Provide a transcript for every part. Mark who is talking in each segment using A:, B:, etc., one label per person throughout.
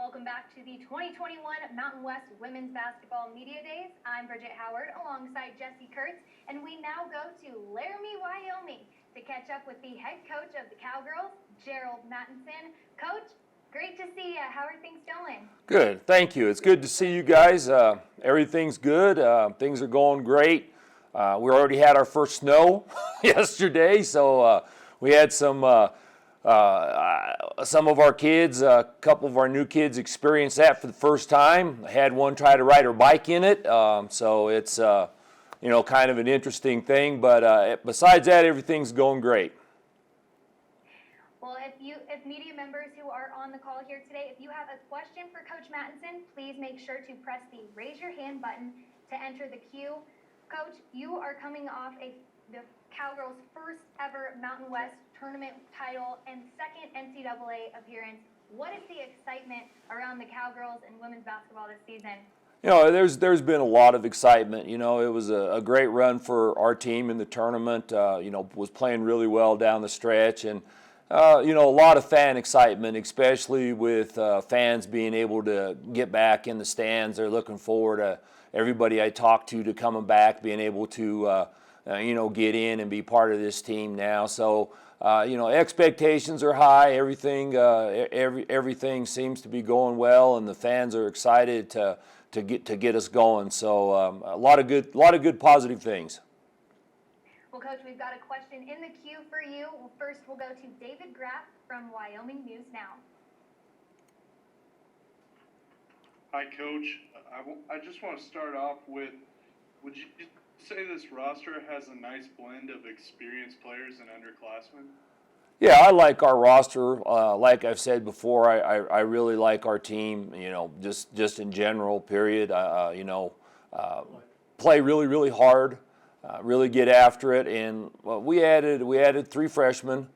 A: Welcome back to the 2021 Mountain West Women's Basketball Media Days. I'm Bridget Howard alongside Jesse Kurtz, and we now go to Laramie, Wyoming to catch up with the head coach of the Cowgirls, Gerald Mattinson. Coach, great to see you. How are things going?
B: Good, thank you. It's good to see you guys. Everything's good. Things are going great. We already had our first snow yesterday, so we had some of our kids, a couple of our new kids experienced that for the first time. I had one try to ride her bike in it, so it's kind of an interesting thing. But besides that, everything's going great.
A: Well, if media members who are on the call here today, if you have a question for Coach Mattinson, please make sure to press the raise your hand button to enter the queue. Coach, you are coming off the Cowgirls' first ever Mountain West tournament title and second NCAA appearance. What is the excitement around the Cowgirls and women's basketball this season?
B: There's been a lot of excitement. It was a great run for our team in the tournament. Was playing really well down the stretch, and a lot of fan excitement, especially with fans being able to get back in the stands. They're looking forward to everybody I talked to coming back, being able to get in and be part of this team now. So expectations are high. Everything seems to be going well, and the fans are excited to get us going. So a lot of good positive things.
A: Well, Coach, we've got a question in the queue for you. First, we'll go to David Graff from Wyoming News Now.
C: Hi, Coach. I just want to start off with, would you say this roster has a nice blend of experienced players and underclassmen?
B: Yeah, I like our roster. Like I've said before, I really like our team. Just in general, period. Play really, really hard. Really get after it. And we added 3 freshmen.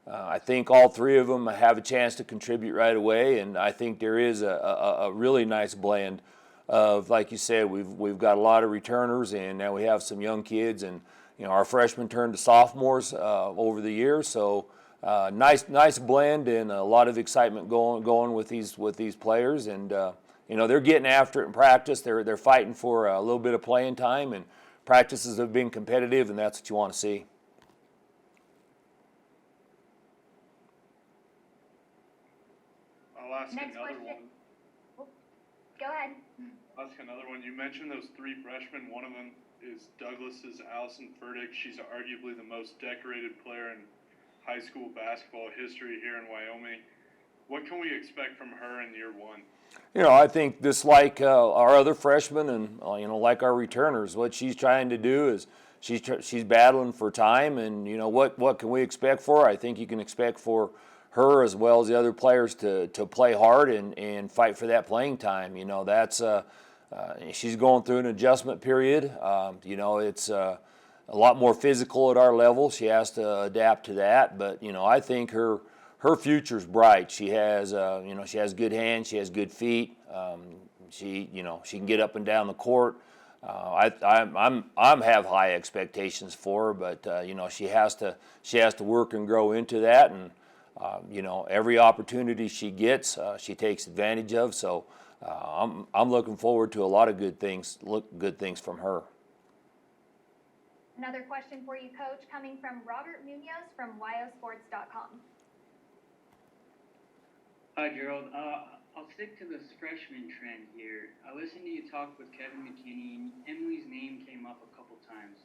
B: I think all 3 of them have a chance to contribute right away, and I think there is a really nice blend of, like you said, we've got a lot of returners, and now we have some young kids, and our freshmen turned to sophomores over the years. So nice blend, and a lot of excitement going with these players, and they're getting after it in practice. They're fighting for a little bit of playing time, and practices have been competitive, and that's what you want to see.
C: I'll ask
A: Next
C: another
A: question.
C: one.
A: Go ahead.
C: I'll ask another one. You mentioned those 3 freshmen. One of them is Douglas's Allison Furtick. She's arguably the most decorated player in high school basketball history here in Wyoming. What can we expect from her in year 1?
B: I think just like our other freshmen and like our returners, what she's trying to do is she's battling for time, and what can we expect for her? I think you can expect for her as well as the other players to play hard and fight for that playing time. That's she's going through an adjustment period. It's a lot more physical at our level. She has to adapt to that, but I think her future's bright. She has she has good hands, she has good feet. She can get up and down the court. I have high expectations for her, but she has to work and grow into that, and every opportunity she gets, she takes advantage of. So I'm looking forward to a lot of good things from her.
A: Another question for you, Coach, coming from Robert Munoz from YOsports.com.
D: Hi, Gerald. I'll stick to this freshman trend here. I listened to you talk with Kevin McKinney, and Emily's name came up a couple times.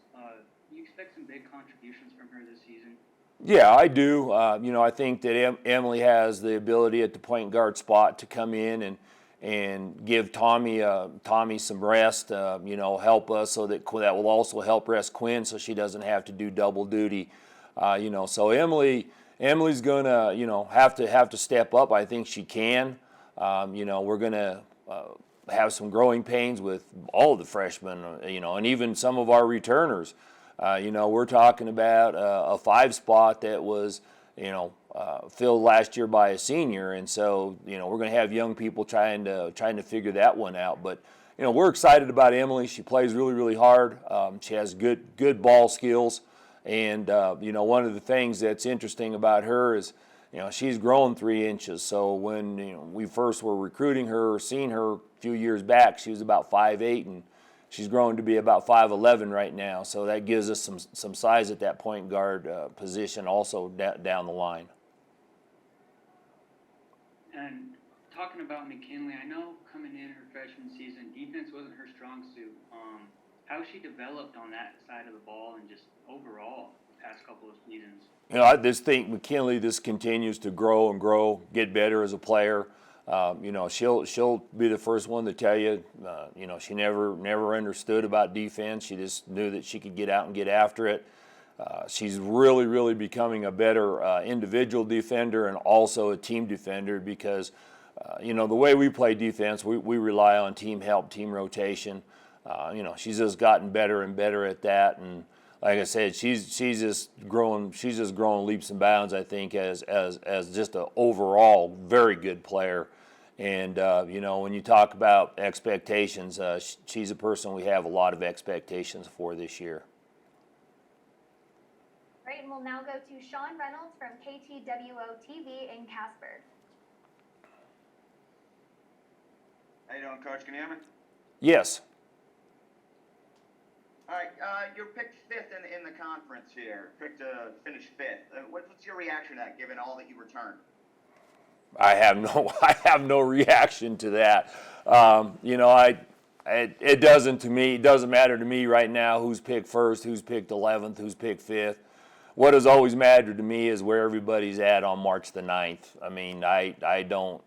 D: Do you expect some big contributions from her this season?
B: Yeah, I do. I think that Emily has the ability at the point guard spot to come in and give Tommy some rest. Help us so that will also help rest Quinn, so she doesn't have to do double duty. So Emily's gonna have to step up. I think she can. We're gonna have some growing pains with all of the freshmen. And even some of our returners. We're talking about a 5 spot that was, filled last year by a senior, and so we're going to have young people trying to figure that one out. But we're excited about Emily. She plays really, really hard. She has good ball skills, and one of the things that's interesting about her is she's grown 3 inches. So when we first were recruiting her or seeing her a few years back, she was about 5'8", and she's grown to be about 5'11" right now. So that gives us some size at that point guard position also down the line.
D: And talking about McKinley, I know coming in her freshman season, defense wasn't her strong suit. How she developed on that side of the ball and just overall the past couple of seasons?
B: I just think McKinley just continues to grow and grow, get better as a player. She'll be the first one to tell you, she never understood about defense. She just knew that she could get out and get after it. She's really, really becoming a better individual defender and also a team defender because, the way we play defense, we rely on team help, team rotation. She's just gotten better and better at that, and like I said, she's just growing leaps and bounds. I think as just an overall very good player, and when you talk about expectations, she's a person we have a lot of expectations for this year.
A: Right, and we'll now go to Sean Reynolds from KTWO TV in Casper.
E: How you doing, Coach? Can you hear me?
B: Yes.
E: All right, you're picked 5th in the conference here. Picked to finish 5th. What's your reaction to that, given all that you returned?
B: I have no reaction to that. It doesn't matter to me right now who's picked first, who's picked 11th, who's picked 5th. What has always mattered to me is where everybody's at on March the 9th. I mean, I don't.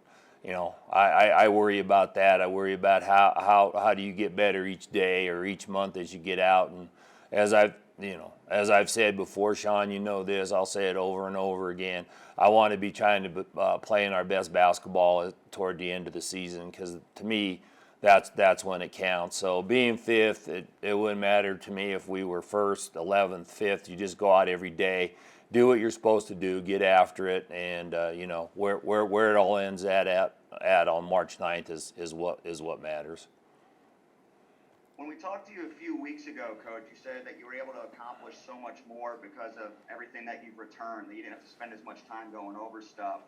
B: I worry about that. I worry about how do you get better each day or each month as you get out. And as I've said before, Sean, this, I'll say it over and over again. I want to be trying to playing our best basketball toward the end of the season because to me, that's when it counts. So being 5th, it wouldn't matter to me if we were 1st, 11th, 5th. You just go out every day. Do what you're supposed to do, get after it, and where it all ends at on March 9th is what matters.
E: When we talked to you a few weeks ago, Coach, you said that you were able to accomplish so much more because of everything that you've returned, that you didn't have to spend as much time going over stuff.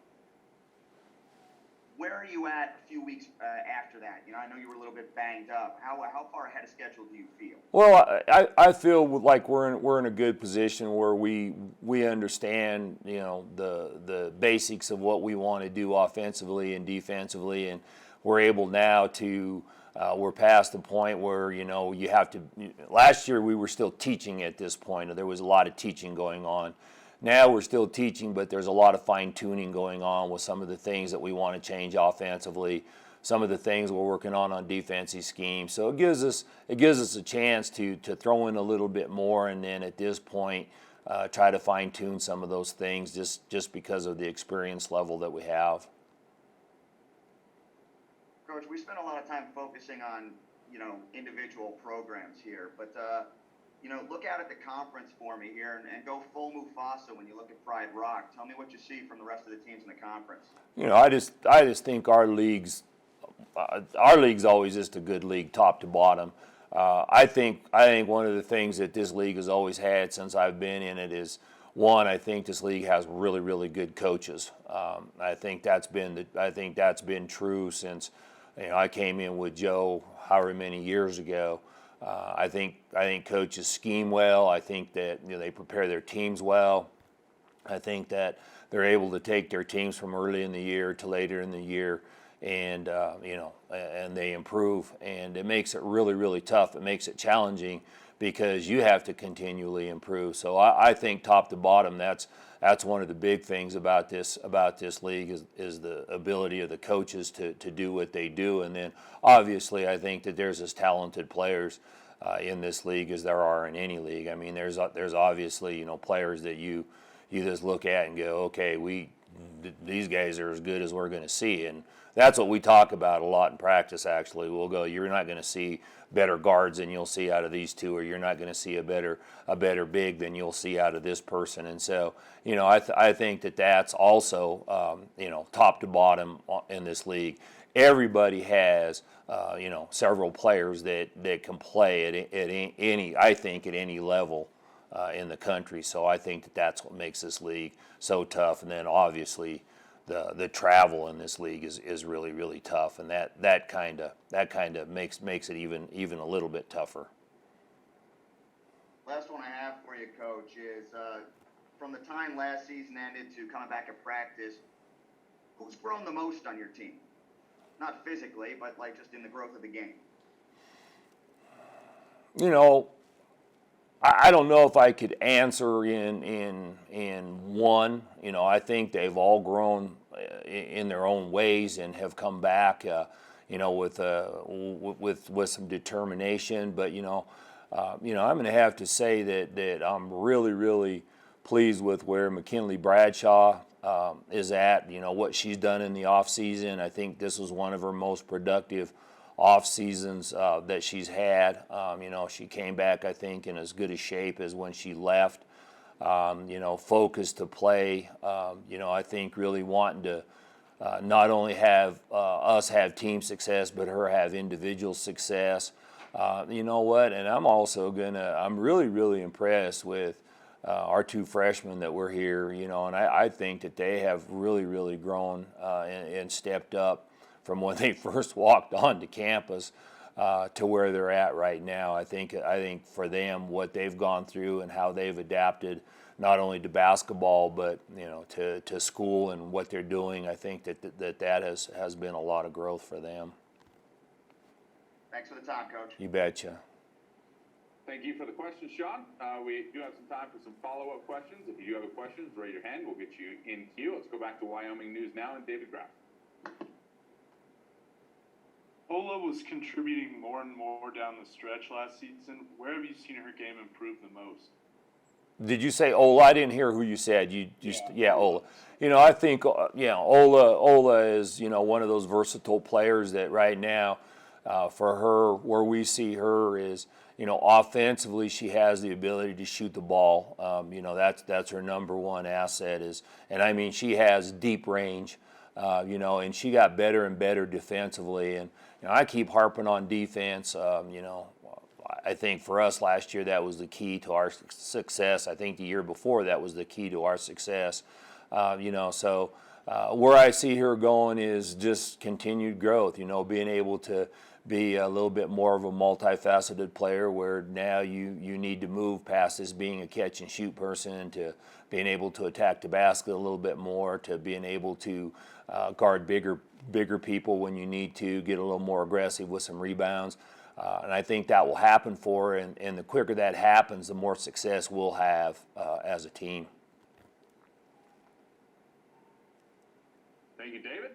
E: Where are you at a few weeks after that? I know you were a little bit banged up. How far ahead of schedule do you feel?
B: Well, I feel like we're in a good position where we understand the basics of what we want to do offensively and defensively, and we're able now to we're past the point where you have to. Last year we were still teaching at this point. There was a lot of teaching going on. Now we're still teaching, but there's a lot of fine-tuning going on with some of the things that we want to change offensively, some of the things we're working on defensive schemes. So it gives us a chance to throw in a little bit more, and then at this point try to fine-tune some of those things just because of the experience level that we have.
E: Coach, we spent a lot of time focusing on individual programs here, but look out at the conference for me here and go full Mufasa when you look at Pride Rock. Tell me what you see from the rest of the teams in the conference.
B: I just think our league's always just a good league, top to bottom. I think one of the things that this league has always had since I've been in it is one. I think this league has really, really good coaches. I think that's been true since I came in with Joe however many years ago. I think coaches scheme well. I think that they prepare their teams well. I think that they're able to take their teams from early in the year to later in the year, and and they improve. And it makes it really, really tough. It makes it challenging because you have to continually improve. So I think top to bottom, that's one of the big things about this league is the ability of the coaches to do what they do. And then obviously I think that there's as talented players in this league as there are in any league. I mean, there's obviously players that you just look at and go, okay, these guys are as good as we're going to see, and that's what we talk about a lot in practice. Actually, we'll go, you're not going to see better guards than you'll see out of these two, or you're not going to see a better big than you'll see out of this person. And so, I think that's also top to bottom in this league. Everybody has several players that can play at any level in the country. So I think that's what makes this league so tough. And then obviously the travel in this league is really, really tough, and that kind of makes it even a little bit tougher.
E: Last one I have for you, Coach, is from the time last season ended to coming back at practice, who's grown the most on your team? Not physically, but like just in the growth of the game.
B: You know, I don't know if I could answer in one. You know, I think they've all grown in their own ways and have come back. You know, with some determination. But I'm going to have to say that I'm really pleased with where McKinley Bradshaw is at. You know what she's done in the off season. I think this was one of her most productive off seasons that she's had. She came back, I think, in as good a shape as when she left. Focused to play. I think really wanting to not only have us have team success, but her have individual success. You know what? And I'm really impressed with our two freshmen that were here. And I think that they have really grown and stepped up from when they first walked onto campus to where they're at right now. I think for them, what they've gone through and how they've adapted not only to basketball but to school and what they're doing, I think that has been a lot of growth for them.
E: Thanks for the time, Coach.
B: You betcha.
F: Thank you for the question, Sean. We do have some time for some follow-up questions. If you do have a question, raise your hand. We'll get you in queue. Let's go back to Wyoming News now and David Graff.
C: Ola was contributing more and more down the stretch last season. Where have you seen her game improve the most?
B: Did you say Ola? I didn't hear who you said. Yeah, Ola. I think Ola is one of those versatile players that right now, for her, where we see her is offensively she has the ability to shoot the ball. That's her number one asset and she has deep range. And she got better and better defensively. And I keep harping on defense. I think for us last year that was the key to our success. I think the year before that was the key to our success. So where I see her going is just continued growth. Being able to be a little bit more of a multifaceted player, where now you need to move past this being a catch and shoot person to being able to attack the basket a little bit more, to being able to guard bigger people when you need to, get a little more aggressive with some rebounds. And I think that will happen for her, and the quicker that happens, the more success we'll have as a team.
F: Thank you, David.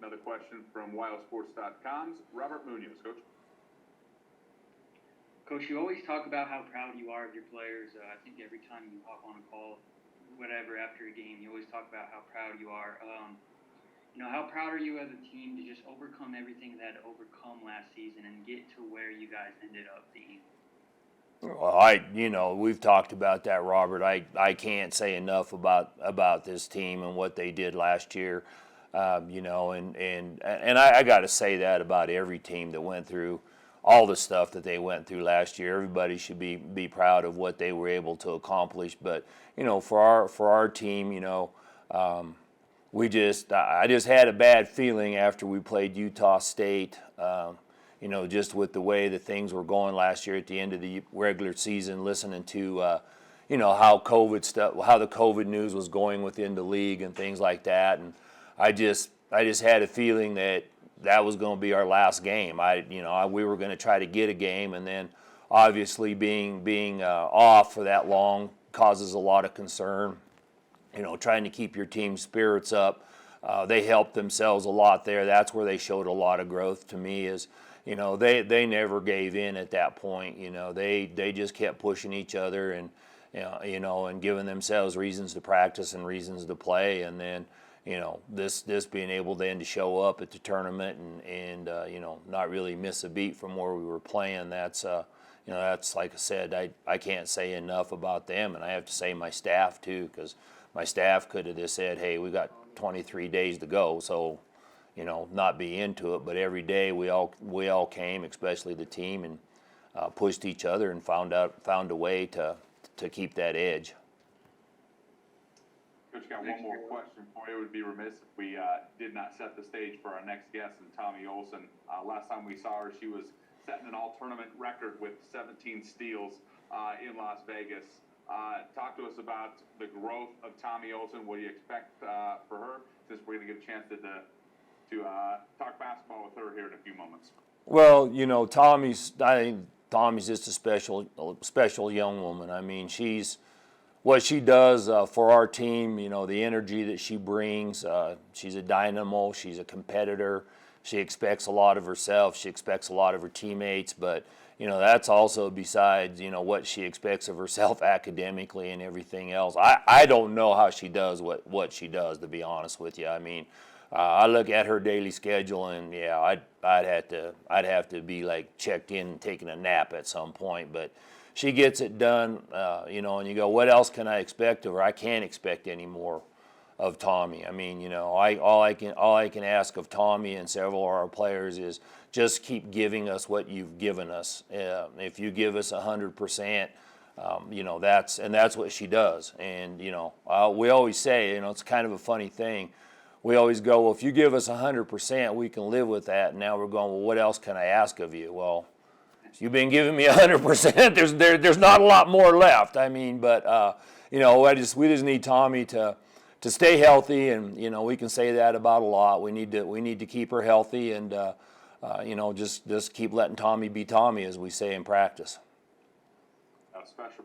F: Another question from wildsports.com's Robert Munoz. Coach?
D: Coach, you always talk about how proud you are of your players. I think every time you hop on a call, whatever, after a game, you always talk about how proud you are. How proud are you as a team to just overcome everything that overcome last season and get to where you guys ended up being?
B: Well, we've talked about that, Robert. I can't say enough about this team and what they did last year. And I got to say that about every team that went through all the stuff that they went through last year. Everybody should be proud of what they were able to accomplish. But for our team, I just had a bad feeling after we played Utah State. Just with the way that things were going last year at the end of the regular season, listening to how the COVID news was going within the league and things like that, and I just had a feeling that was going to be our last game. We were going to try to get a game, and then obviously being off for that long causes a lot of concern. Trying to keep your team's spirits up. They helped themselves a lot there. That's where they showed a lot of growth to me. They never gave in at that point. They just kept pushing each other and and giving themselves reasons to practice and reasons to play, and then. This being able then to show up at the tournament and not really miss a beat from where we were playing. That's like I said, I can't say enough about them, and I have to say my staff too, because my staff could have just said, hey, we got 23 days to go, so not be into it. But every day we all came, especially the team, and pushed each other and found a way to to keep that edge.
F: Coach, got one more question for you. It would be remiss if we did not set the stage for our next guest, and Tommy Olson. Last time we saw her, she was setting an all-tournament record with 17 steals in Las Vegas. Talk to us about the growth of Tommy Olson. What do you expect for her? Since we're going to get a chance to talk basketball with her here in a few moments.
B: Well, you know, I think Tommy's just a special young woman. I mean, what she does for our team, you know, the energy that she brings, she's a dynamo, she's a competitor, she expects a lot of herself, she expects a lot of her teammates, but, you know, that's also besides, you know, what she expects of herself academically and everything else. I don't know how she does what she does, to be honest with you. I mean, I look at her daily schedule, and yeah, I'd have to be like checked in and taking a nap at some point, but she gets it done, you know, and you go, what else can I expect of her? I can't expect any more of Tommy. I mean, you know, all I can ask of Tommy and several of our players is just keep giving us what you've given us. If you give us 100%, you know, that's what she does. And you know, we always say, you know, it's kind of a funny thing. We always go, well, if you give us 100%, we can live with that. And now we're going, well, what else can I ask of you? Well, you've been giving me 100%. There's not a lot more left. I mean, but you know, we just need Tommy to stay healthy, and you know, we can say that about a lot. We need to keep her healthy, and you know, just keep letting Tommy be Tommy, as we say in practice.
F: A special